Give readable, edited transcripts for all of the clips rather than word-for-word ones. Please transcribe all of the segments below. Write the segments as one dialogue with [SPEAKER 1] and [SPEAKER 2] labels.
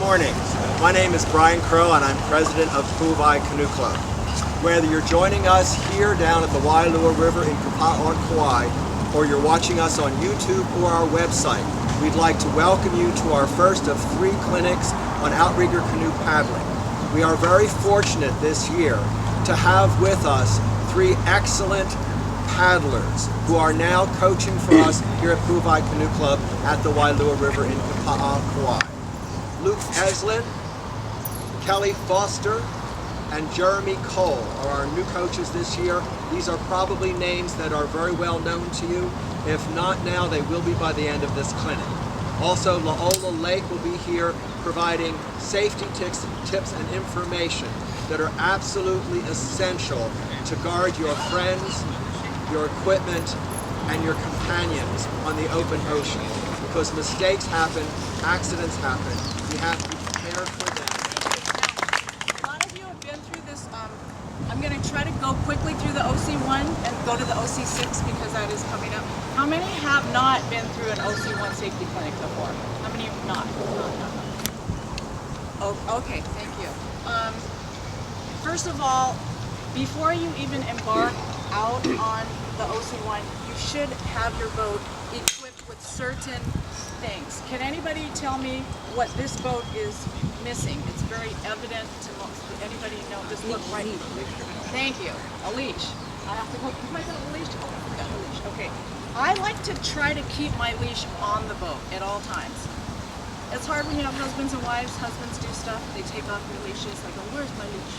[SPEAKER 1] morning. My name is Brian Crow and I'm president of Pu'uwai Canoe Club. Whether you're joining us here down at the Wailua River in Kauai, or you're watching us on YouTube or our website, we'd like to welcome you to our first of 3 clinics on outrigger canoe paddling. We are very fortunate this year to have with us 3 excellent paddlers who are now coaching for us here at Pu'uwai Canoe Club at the Wailua River in Kauai. Luke Eslin, Kelly Foster, and Jeremy Cole are our new coaches this year. These are probably names that are very well known to you. If not now, they will be by the end of this clinic. Also, Laola Lake will be here providing safety tips and information that are absolutely essential to guard your friends, your equipment, and your companions on the open ocean. Because mistakes happen, accidents happen. We have to be prepared for them.
[SPEAKER 2] Now, a lot of you have been through this. I'm going to try to go quickly through the OC1 and go to the OC6 because that is coming up. How many have not been through an OC1 safety clinic before? How many have not? Oh, okay, thank you. First of all, before you even embark out on the OC1, you should have your boat equipped with certain things. Can anybody tell me what this boat is missing? It's very evident to most. Anybody know? Just look right. Thank you. A leash. I have to go. Am I got a leash? Oh, I got a leash. Okay. I like to try to keep my leash on the boat at all times. It's hard when you have husbands and wives. Husbands do stuff. They take off your leashes. They go, "Where's my leash?"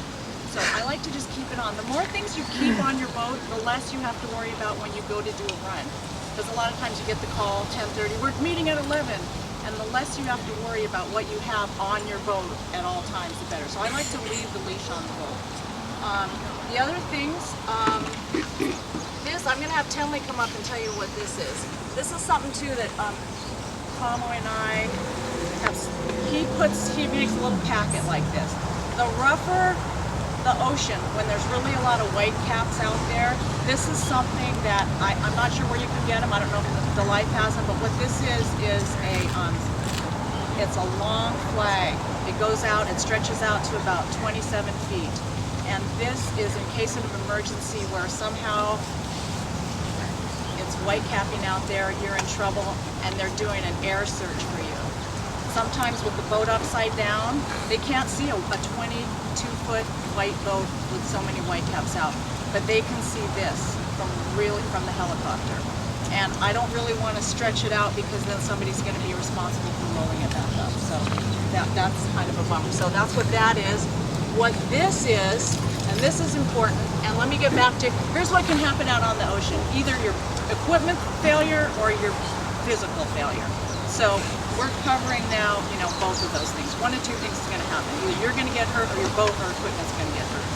[SPEAKER 2] So I like to just keep it on. The more things you keep on your boat, the less you have to worry about when you go to do a run. Because a lot of times you get the call 10:30, we're meeting at 11, and the less you have to worry about what you have on your boat at all times, the better. So I like to leave the leash on the boat. The other things, this, I'm going to have Tenley come up and tell you what this is. This is something too that Tomo and I have, he makes a little packet like this. The rougher the ocean, when there's really a lot of white caps out there, this is something that I'm not sure where you can get them. I don't know if the life has them, but what this is it's a long flag. It goes out, it stretches out to about 27 feet. And this is in case of emergency where somehow it's white capping out there, you're in trouble, and they're doing an air search for you. Sometimes with the boat upside down, they can't see a 22-foot white boat with so many white caps out, but they can see this from the helicopter. And I don't really want to stretch it out because then somebody's going to be responsible for rolling it back up. So that's kind of a bummer. So that's what that is. What this is, and this is important, and let me get back to, here's what can happen out on the ocean. Either your equipment failure or your physical failure. So we're covering now, both of those things. One of 2 things is going to happen. Either you're going to get hurt or your boat or equipment's going to get hurt.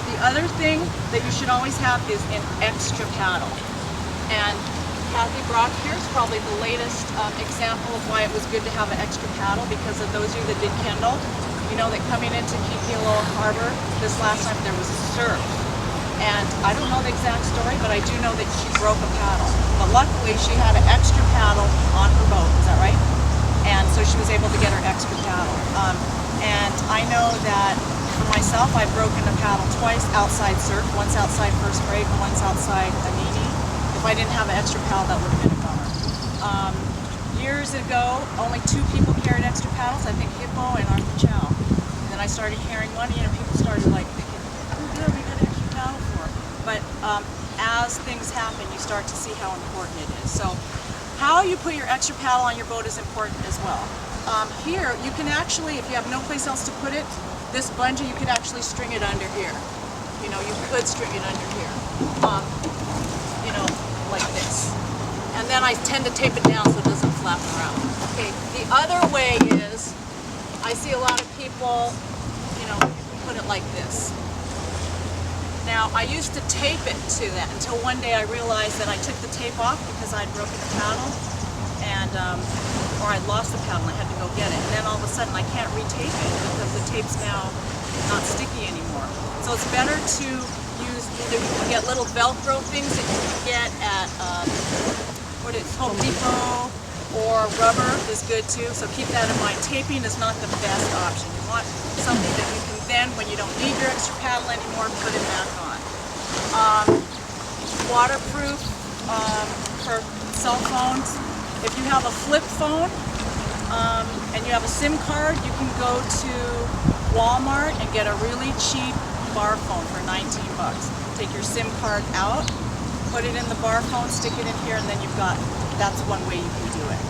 [SPEAKER 2] The other thing that you should always have is an extra paddle. And Kathy Brock here is probably the latest example of why it was good to have an extra paddle, because of those of you that did Kendall, you know that coming into Kikilo Harbor this last time there was a surf. And I don't know the exact story, but I do know that she broke a paddle. But luckily, she had an extra paddle on her boat. Is that right? And so she was able to get her extra paddle. And I know that for myself, I've broken a paddle twice outside surf. Once outside first grade, and once outside Anini. If I didn't have an extra paddle, that would have been a bummer. Years ago, only 2 people carried extra paddles. I think Hippo and Arthur Chow. And then I started carrying one. People started like thinking, "Oh, good, we got an extra paddle for it." But as things happen, you start to see how important it is. So how you put your extra paddle on your boat is important as well. Here, you can actually, if you have no place else to put it, this bungee, you could actually string it under here. You could string it under here. Like this. And then I tend to tape it down so it doesn't flap around. Okay, the other way is, I see a lot of people, put it like this. Now, I used to tape it to that until one day I realized that I took the tape off because I'd broken the paddle, and or I'd lost the paddle and I had to go get it. And then all of a sudden I can't retape it because the tape's now not sticky anymore. So it's better to use, either you can get little Velcro things that you can get at Home Depot, or rubber is good too, so keep that in mind. Taping is not the best option. You want something that you can then, when you don't need your extra paddle anymore, put it back on. Waterproof for cell phones. If you have a flip phone and you have a SIM card, you can go to Walmart and get a really cheap bar phone for 19 bucks. Take your SIM card out, put it in the bar phone, stick it in here, and then you've got, that's one way you can do it.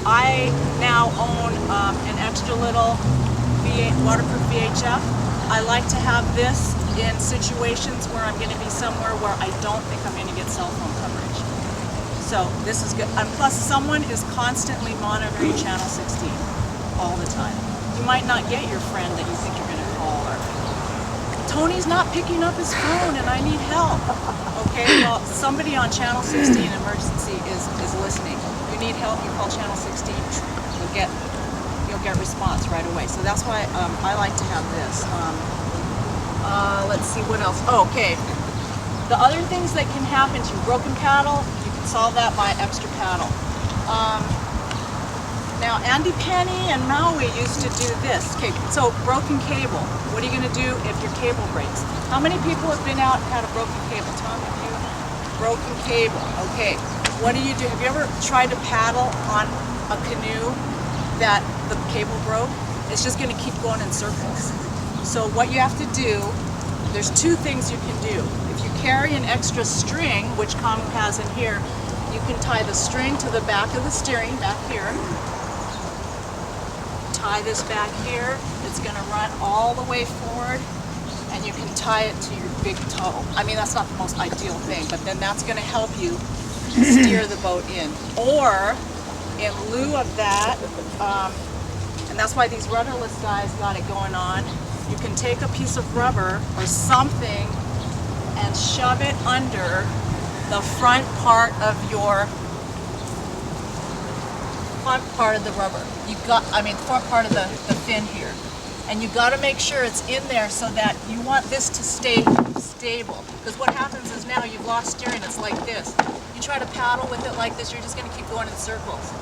[SPEAKER 2] I now own an extra little waterproof VHF. I like to have this in situations where I'm going to be somewhere where I don't think I'm going to get cell phone coverage. So this is good. And plus someone is constantly monitoring channel 16 all the time. You might not get your friend that you think you're going to call, or Tony's not picking up his phone and I need help. Okay, well somebody on channel 16 emergency is listening. You need help, you call channel 16, you'll get response right away. So that's why I like to have this. Let's see what else. Oh, okay. The other things that can happen to you, broken paddle, you can solve that by extra paddle. Now, Andy Penny and Maui used to do this. Okay, so broken cable. What are you going to do if your cable breaks? How many people have been out and had a broken cable? Tom, have you? Broken cable. Okay. What do you do? Have you ever tried to paddle on a canoe that the cable broke? It's just going to keep going in circles. So what you have to do, there's two things you can do. If you carry an extra string, which Tom has in here, you can tie the string to the back of the steering, back here. Tie this back here. It's going to run all the way forward, and you can tie it to your big toe. I mean, that's not the most ideal thing, but then that's going to help you steer the boat in. Or, in lieu of that, and that's why these rudderless guys got it going on, you can take a piece of rubber or something and shove it under the front part of the rubber. Front part of the fin here. And you got to make sure it's in there so that you want this to stay stable. Because what happens is now you've lost steering, it's like this. You try to paddle with it like this, you're just going to keep going in circles.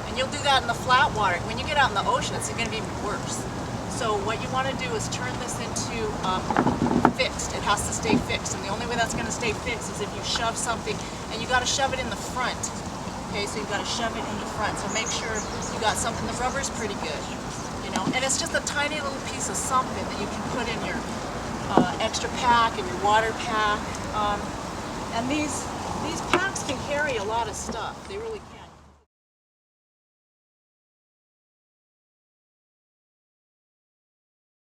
[SPEAKER 2] And you'll do that in the flat water. When you get out in the ocean, it's going to be worse. So what you want to do is turn this into fixed. It has to stay fixed, and the only way that's going to stay fixed is if you shove something, and you got to shove it in the front. Okay, so you've got to shove it in the front. So make sure you got something. The rubber's pretty good, you know, and it's just a tiny little piece of something that you can put in your extra pack and your water pack. And these packs can carry a lot of stuff. They really can.